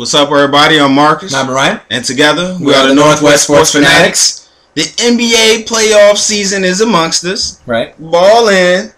What's up, everybody? I'm Marcus. I'm Ryan. And together, we are the Northwest Sports Fanatics. The NBA playoff season is amongst us. Right. Ball in.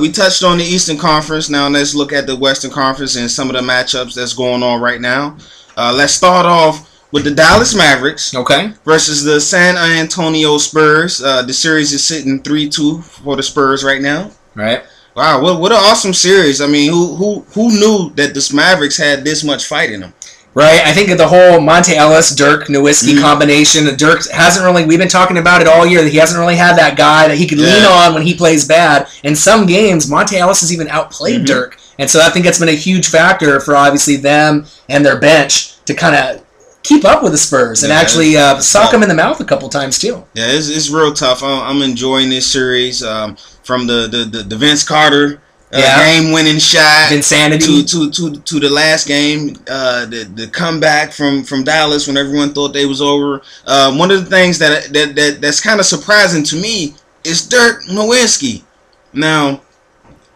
We touched on the Eastern Conference. Now let's look at the Western Conference and some of the matchups that's going on right now. Let's start off with the Dallas Mavericks versus the San Antonio Spurs. The series is sitting 3-2 for the Spurs right now. Right. Wow, what an awesome series. I mean, who knew that the Mavericks had this much fight in them? Right. I think the whole Monte Ellis, Dirk Nowitzki combination. Dirk hasn't really, we've been talking about it all year, that he hasn't really had that guy that he could lean on when he plays bad. In some games, Monte Ellis has even outplayed Dirk. And so I think that's been a huge factor for obviously them and their bench to kind of keep up with the Spurs and actually sock them in the mouth a couple times too. Yeah, it's real tough. I'm enjoying this series from the Vince Carter game-winning shot Insanity to the last game, the comeback from Dallas when everyone thought they was over. One of the things that's kind of surprising to me is Dirk Nowitzki. Now,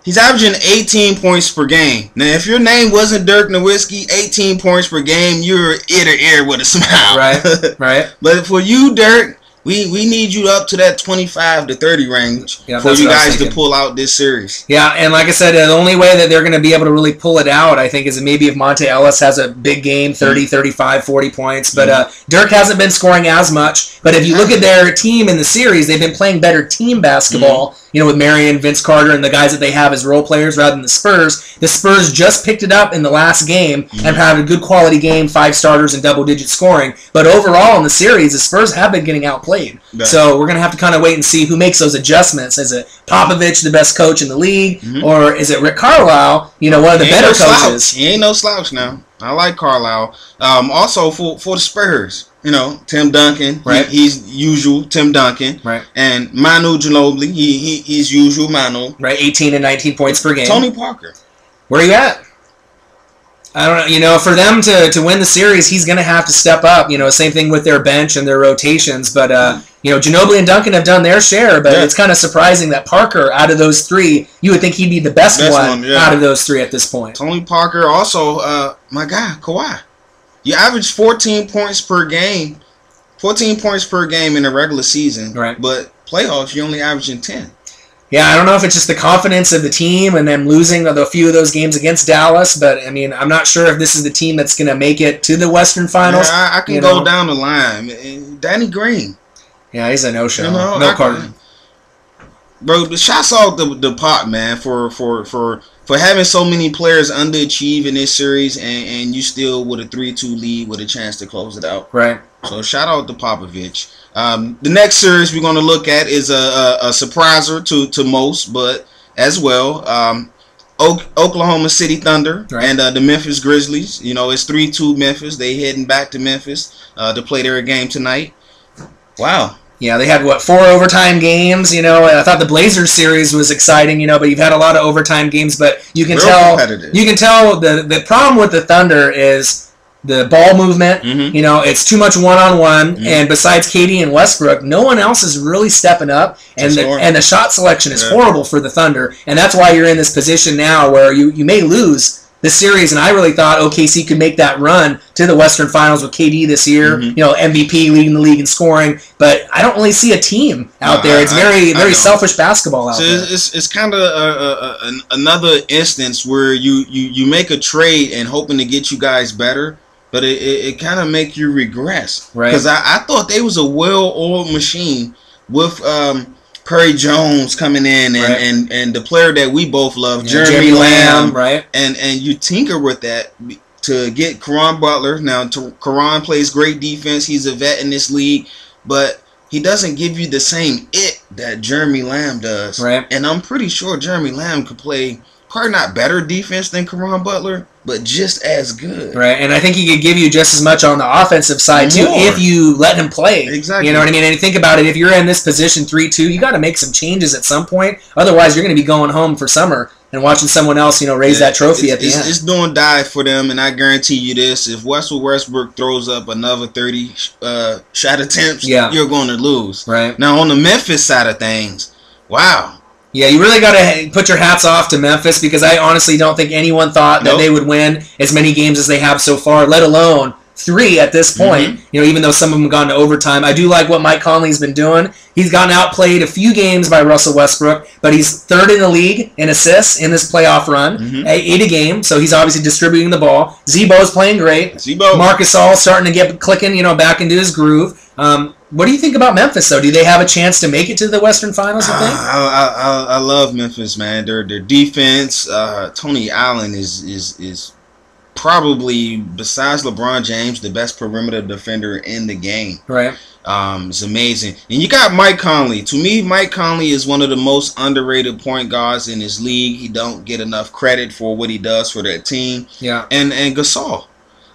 he's averaging 18 points per game. Now, if your name wasn't Dirk Nowitzki, 18 points per game, you're ear to ear with a smile. Right, right. But for you, Dirk, we need you up to that 25 to 30 range for you guys to pull out this series. Yeah, and like I said, the only way that they're going to be able to really pull it out, I think, is maybe if Monte Ellis has a big game, 30, 35, 40 points. But Dirk hasn't been scoring as much. But if you look at their team in the series, they've been playing better team basketball, you know, with Marion, Vince Carter, and the guys that they have as role players rather than the Spurs. The Spurs just picked it up in the last game and had a good quality game, 5 starters and double-digit scoring. But overall in the series, the Spurs have been getting outplayed. Yeah. So we're going to have to kind of wait and see who makes those adjustments. Is it Popovich, the best coach in the league, or is it Rick Carlisle, you know, one of the better coaches? He ain't no slouch now. I like Carlisle. Also for the Spurs, you know, Tim Duncan, he's usual Tim Duncan, and Manu Ginobili, he's usual Manu, 18 and 19 points per game. Tony Parker, where are you at? I don't know. You know, for them to win the series, he's going to have to step up. You know, same thing with their bench and their rotations. But, you know, Ginobili and Duncan have done their share. But it's kind of surprising that Parker, out of those three, you would think he'd be the best one out of those three at this point. Tony Parker also, my guy, Kawhi. You average 14 points per game. 14 points per game in a regular season. Right. But playoffs, you're only averaging 10. Yeah, I don't know if it's just the confidence of the team and them losing a few of those games against Dallas, but, I mean, I'm not sure if this is the team that's going to make it to the Western Finals. Yeah, I can go down the line. Danny Green. Yeah, he's a no-show. You know, no Carter. Bro, the shots off the pot, man, for having so many players underachieve in this series and you still with a 3-2 lead with a chance to close it out. Right. So shout out to Popovich. The next series we're going to look at is a surpriser to most, but as well, Oklahoma City Thunder and the Memphis Grizzlies. You know, it's 3-2 Memphis. They heading back to Memphis to play their game tonight. Wow. Yeah, they had, 4 overtime games, you know. I thought the Blazers series was exciting, you know, but you've had a lot of overtime games, but you can tell the problem with the Thunder is the ball movement. You know, it's too much one-on-one, and besides KD and Westbrook, no one else is really stepping up, and the shot selection is horrible for the Thunder, and that's why you're in this position now where you may lose the series, and I really thought OKC could make that run to the Western Finals with KD this year, you know, MVP, leading the league in scoring, but I don't really see a team out there. It's very selfish basketball out there. It's kind of another instance where you make a trade and hoping to get you guys better, but it kind of make you regress. Right. Because I thought they was a well-oiled machine with Perry Jones coming in and the player that we both love, Jeremy Lamb. And you tinker with that to get Caron Butler. Now, Caron plays great defense. He's a vet in this league, but he doesn't give you the same it that Jeremy Lamb does. Right. And I'm pretty sure Jeremy Lamb could play probably not better defense than Caron Butler, but just as good. Right, and I think he could give you just as much on the offensive side, too, if you let him play. Exactly. You know what I mean? And think about it, if you're in this position 3-2, you got to make some changes at some point. Otherwise, you're going to be going home for summer and watching someone else, you know, raise that trophy at the end. It's doing die for them, and I guarantee you this. If Westbrook throws up another 30 shot attempts, you're going to lose. Right. Now, on the Memphis side of things, wow. Yeah, you really got to put your hats off to Memphis because I honestly don't think anyone thought that they would win as many games as they have so far, let alone 3 at this point. Even though some of them have gone to overtime. I do like what Mike Conley's been doing. He's gotten outplayed a few games by Russell Westbrook, but he's 3rd in the league in assists in this playoff run, 8 a game, so he's obviously distributing the ball. Zebo's playing great. Marcus All starting to get clicking, back into his groove. What do you think about Memphis, though? Do they have a chance to make it to the Western Finals, you think? I love Memphis, man. Their defense, Tony Allen is probably, besides LeBron James, the best perimeter defender in the game. Right. It's amazing. And you got Mike Conley. To me, Mike Conley is one of the most underrated point guards in this league. He don't get enough credit for what he does for that team. Yeah. And Gasol.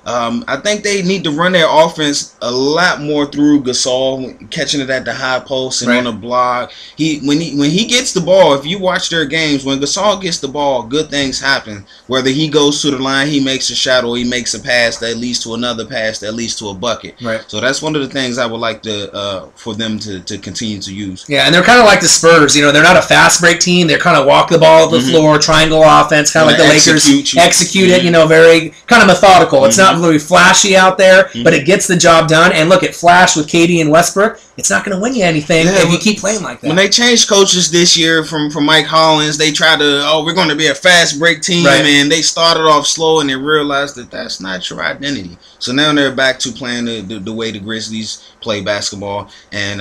I think they need to run their offense a lot more through Gasol, catching it at the high post and on the block. When he gets the ball, if you watch their games, when Gasol gets the ball, good things happen. Whether he goes to the line, he makes a shot, or he makes a pass that leads to another pass that leads to a bucket. Right. So that's one of the things I would like to for them to continue to use. Yeah, and they're kind of like the Spurs. They're not a fast break team. They're kind of walk the ball up the floor, triangle offense, kind of like the Lakers. Execute it, very kind of methodical. It's not really flashy out there, but it gets the job done. And look, at Flash with KD and Westbrook, it's not going to win you anything if you keep playing like that. When they changed coaches this year from Mike Hollins, they tried to, we're going to be a fast break team, and they started off slow, and they realized that that's not your identity. So now they're back to playing the way the Grizzlies play basketball, and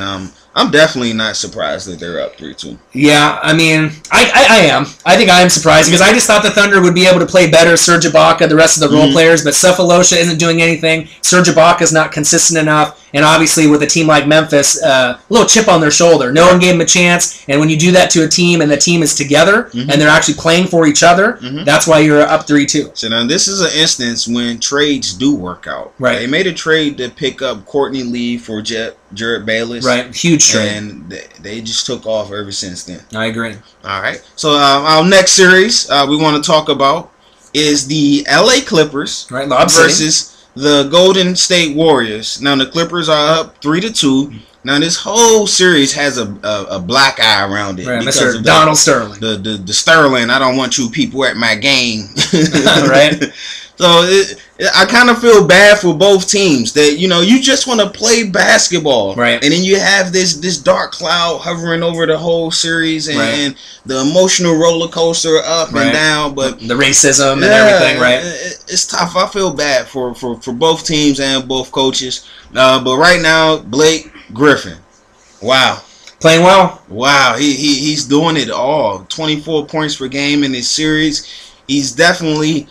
I'm definitely not surprised that they're up 3-2. Yeah, I mean, I am. I think I am surprised because I just thought the Thunder would be able to play better. Serge Ibaka, the rest of the role players, but Cephalosha isn't doing anything. Serge Ibaka's not consistent enough. And obviously with a team like Memphis, a little chip on their shoulder. No one gave them a chance. And when you do that to a team and the team is together and they're actually playing for each other, that's why you're up 3-2. So now this is an instance when trades do work out. Right. They made a trade to pick up Courtney Lee for Jared Bayless. Right. Huge trade. And they just took off ever since then. I agree. All right. So our next series we want to talk about is the LA Clippers versus the Golden State Warriors. Now the Clippers are up 3-2. Now this whole series has a black eye around it. Right, Mr. Donald Sterling. The Sterling. I don't want you people at my game. Right. So I kind of feel bad for both teams that, you just want to play basketball. Right. And then you have this dark cloud hovering over the whole series and the emotional roller coaster up and down. But the racism and everything, right? It's tough. I feel bad for both teams and both coaches. But right now, Blake Griffin. Wow. Playing well. Wow. He's doing it all. 24 points per game in this series. He's definitely,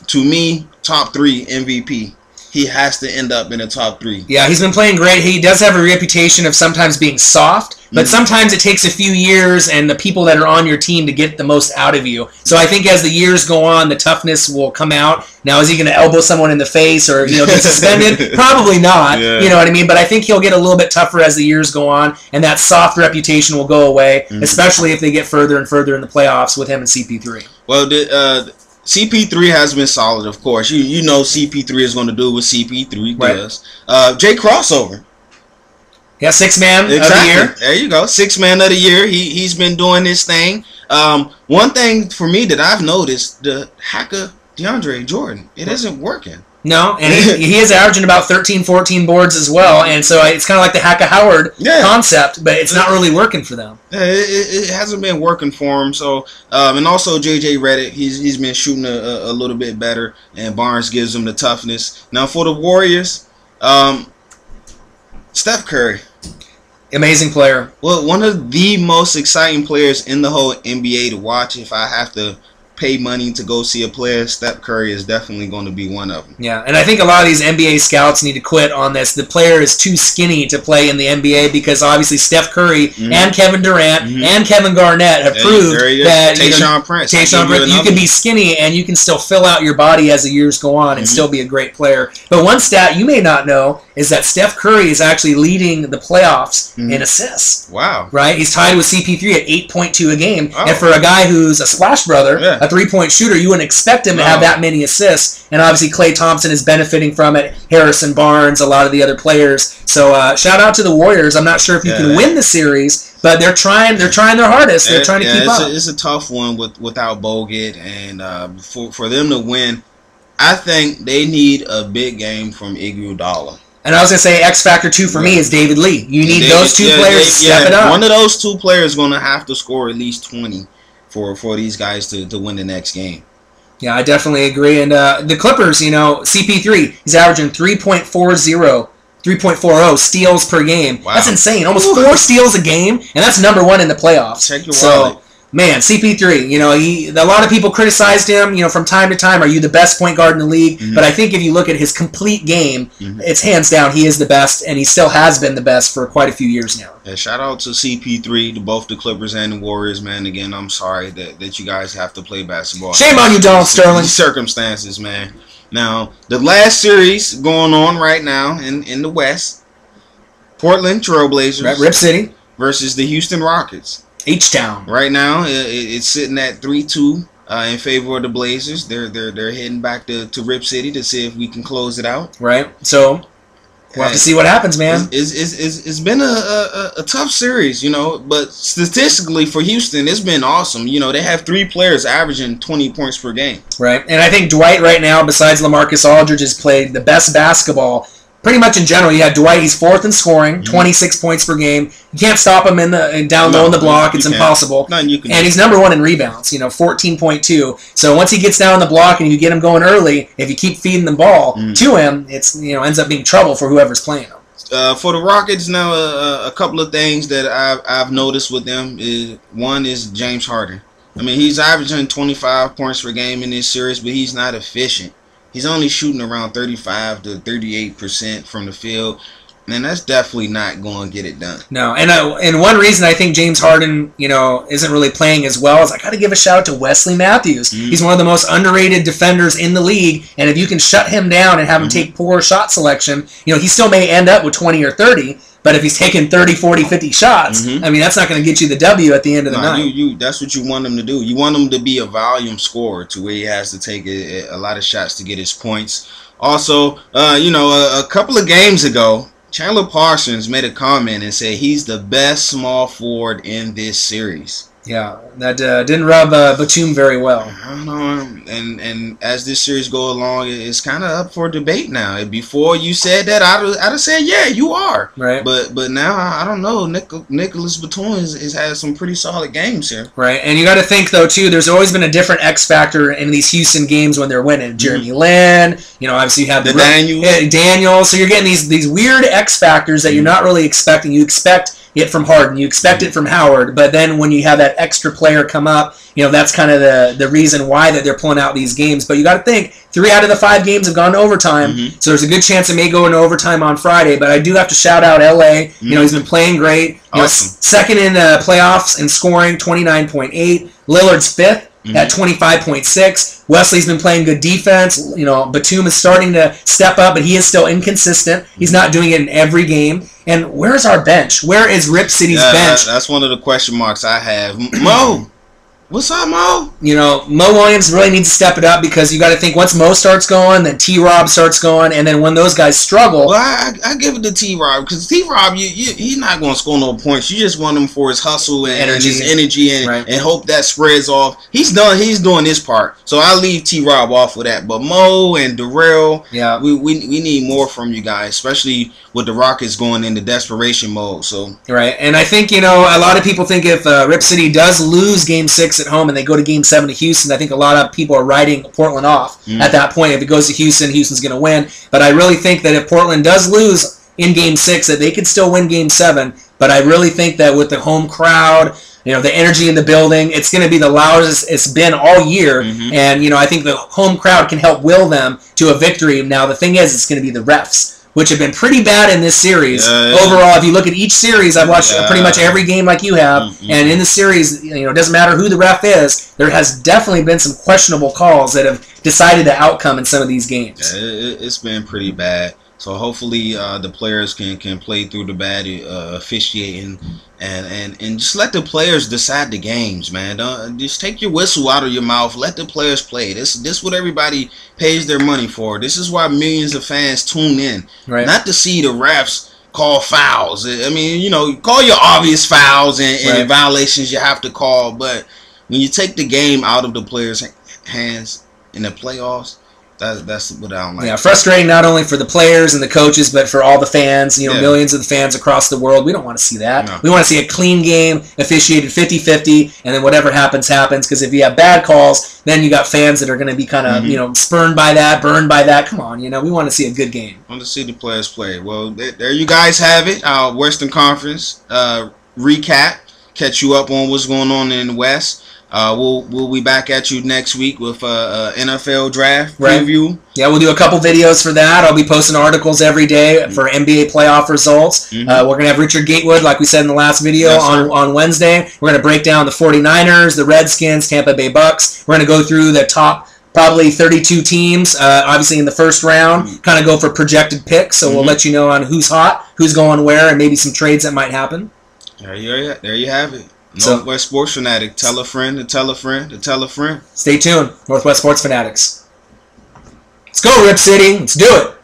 to me, top 3 MVP. He has to end up in the top 3. Yeah, he's been playing great. He does have a reputation of sometimes being soft, but sometimes it takes a few years and the people that are on your team to get the most out of you. So I think as the years go on, the toughness will come out. Now, is he going to elbow someone in the face or get suspended? Probably not. Yeah. You know what I mean? But I think he'll get a little bit tougher as the years go on, and that soft reputation will go away, especially if they get further and further in the playoffs with him and CP3. Well, CP3 has been solid, of course. You know CP3 is going to do what CP3 does. Jay Crossover. Yeah, 6th man of the year. There you go. 6th man of the year. He's been doing this thing. One thing for me that I've noticed, the hacker DeAndre Jordan, it isn't working. No, and he is averaging about 13, 14 boards as well, and so it's kind of like the Haka Howard concept, but it's not really working for them. It hasn't been working for him. So, and also JJ Redick, he's been shooting a little bit better, and Barnes gives him the toughness. Now for the Warriors, Steph Curry, amazing player. Well, one of the most exciting players in the whole NBA to watch. If I have to pay money to go see a player, Steph Curry is definitely going to be one of them. Yeah, and I think a lot of these NBA scouts need to quit on this. The player is too skinny to play in the NBA because obviously Steph Curry and Kevin Durant and Kevin Garnett have proved that Tayshaun Prince, you can be skinny and you can still fill out your body as the years go on and still be a great player. But one stat you may not know is that Steph Curry is actually leading the playoffs in assists. Wow. Right? He's tied with CP3 at 8.2 a game. Oh. And for a guy who's a splash brother, a three-point shooter, you wouldn't expect him to have that many assists. And obviously Klay Thompson is benefiting from it. Harrison Barnes, a lot of the other players. So shout out to the Warriors. I'm not sure if you can win the series, But they're trying their hardest. They're trying to keep up. It's a tough one without Bogut, and for them to win, I think they need a big game from Iguodala. And I was going to say X Factor 2 for me is David Lee. You need those two players to step it up. One of those two players is going to have to score at least 20 for these guys to win the next game. Yeah, I definitely agree. And the Clippers, CP3, he's averaging 3.40 steals per game. Wow. That's insane. Almost 4 steals a game, and that's number 1 in the playoffs. Check your wallet. Man, CP3, a lot of people criticized him, from time to time. Are you the best point guard in the league? Mm-hmm. But I think if you look at his complete game, it's hands down he is the best, and he still has been the best for quite a few years now. Yeah, shout out to CP3, to both the Clippers and the Warriors, man. Again, I'm sorry that you guys have to play basketball. Shame on you, Donald Sterling. Circumstances, man. Now, the last series going on right now in the West, Portland Trailblazers, Rip City, versus the Houston Rockets. H-Town. Right now, it's sitting at 3-2 in favor of the Blazers. They're heading back to Rip City to see if we can close it out. Right. So we'll have to see what happens, man. It's been a tough series, but statistically for Houston, it's been awesome. They have 3 players averaging 20 points per game. Right. And I think Dwight right now, besides LaMarcus Aldridge, has played the best basketball. Pretty much in general, you had Dwight. He's 4th in scoring, 26 points per game. You can't stop him down low in the block. It's impossible. And he's number 1 in rebounds. 14.2. So once he gets down the block and you get him going early, if you keep feeding the ball to him, it's ends up being trouble for whoever's playing him. For the Rockets now, a couple of things that I've noticed with them is one is James Harden. I mean, he's averaging 25 points per game in this series, but he's not efficient. He's only shooting around 35 to 38% from the field, and that's definitely not going to get it done. No, and one reason I think James Harden, isn't really playing as well is I got to give a shout out to Wesley Matthews. He's one of the most underrated defenders in the league, and if you can shut him down and have him take poor shot selection, he still may end up with 20 or 30. But if he's taking 30, 40, 50 shots, I mean, that's not going to get you the W at the end of the night. That's what you want him to do. You want him to be a volume scorer to where he has to take a lot of shots to get his points. Also, a couple of games ago, Chandler Parsons made a comment and said he's the best small forward in this series. Yeah, that didn't rub Batum very well. I don't know, and as this series go along, it's kind of up for debate now. Before you said that, I'd have said, yeah, you are. Right. But now, I don't know. Nicholas Batum has had some pretty solid games here. Right, and you got to think, though, too, there's always been a different X factor in these Houston games when they're winning. Jeremy Lin, obviously you have the Daniels. So you're getting these weird X factors that you're not really expecting. You expect it from Harden. You expect it from Howard. But then when you have that extra player come up, that's kind of the reason why that they're pulling out these games. But you got to think, 3 out of the 5 games have gone to overtime. So there's a good chance it may go into overtime on Friday. But I do have to shout out LA. He's been playing great. Awesome. Second in the playoffs in scoring, 29.8. Lillard's 5th. At 25.6. Wesley's been playing good defense. Batum is starting to step up, but he is still inconsistent. He's not doing it in every game. And where's our bench? Where is Rip City's bench? That's one of the question marks I have. Mo! What's up, Mo? Mo Williams really needs to step it up because you got to think once Mo starts going, then T-Rob starts going, and then when those guys struggle... Well, I give it to T-Rob because T-Rob, he's not going to score no points. You just want him for his hustle and his energy and hope that spreads off. He's done. He's doing his part. So I leave T-Rob off with that. But Mo and Darrell, we need more from you guys, especially with the Rockets going into desperation mode. So right, and I think a lot of people think if Rip City does lose Game 6 at home and they go to Game 7 to Houston, I think a lot of people are writing Portland off at that point. If it goes to Houston, Houston's going to win. But I really think that if Portland does lose in Game 6, that they could still win Game 7. But I really think that with the home crowd, the energy in the building, it's going to be the loudest it's been all year. And, I think the home crowd can help will them to a victory. Now, the thing is, it's going to be the refs, which have been pretty bad in this series. Overall, if you look at each series, I've watched pretty much every game like you have, and in the series, it doesn't matter who the ref is, there has definitely been some questionable calls that have decided the outcome in some of these games. It's been pretty bad. So hopefully the players can play through the bad officiating and just let the players decide the games, man. Don't just take your whistle out of your mouth. Let the players play. This what everybody pays their money for. This is why millions of fans tune in, not to see the refs call fouls. I mean, you know, call your obvious fouls and violations you have to call. But when you take the game out of the players' hands in the playoffs, that's what I don't like. Yeah, frustrating not only for the players and the coaches, but for all the fans, you know, millions of the fans across the world. We don't want to see that. No. We want to see a clean game, officiated 50-50, and then whatever happens, happens. Because if you have bad calls, then you got fans that are going to be kind of, you know, spurned by that, burned by that. Come on, you know, we want to see a good game. I want to see the players play. Well, there you guys have it. Our Western Conference recap. Catch you up on what's going on in the West. We'll be back at you next week with a NFL draft preview. Yeah, we'll do a couple videos for that. I'll be posting articles every day for NBA playoff results. We're going to have Richard Gatewood, like we said in the last video, on Wednesday. We're going to break down the 49ers, the Redskins, Tampa Bay Bucks. We're going to go through the top probably 32 teams, obviously in the first round, kind of go for projected picks. So we'll let you know on who's hot, who's going where, and maybe some trades that might happen. There you have it. Northwest Sports Fanatic. Tell a friend to tell a friend to tell a friend. Stay tuned. Northwest Sports Fanatics. Let's go, Rip City. Let's do it.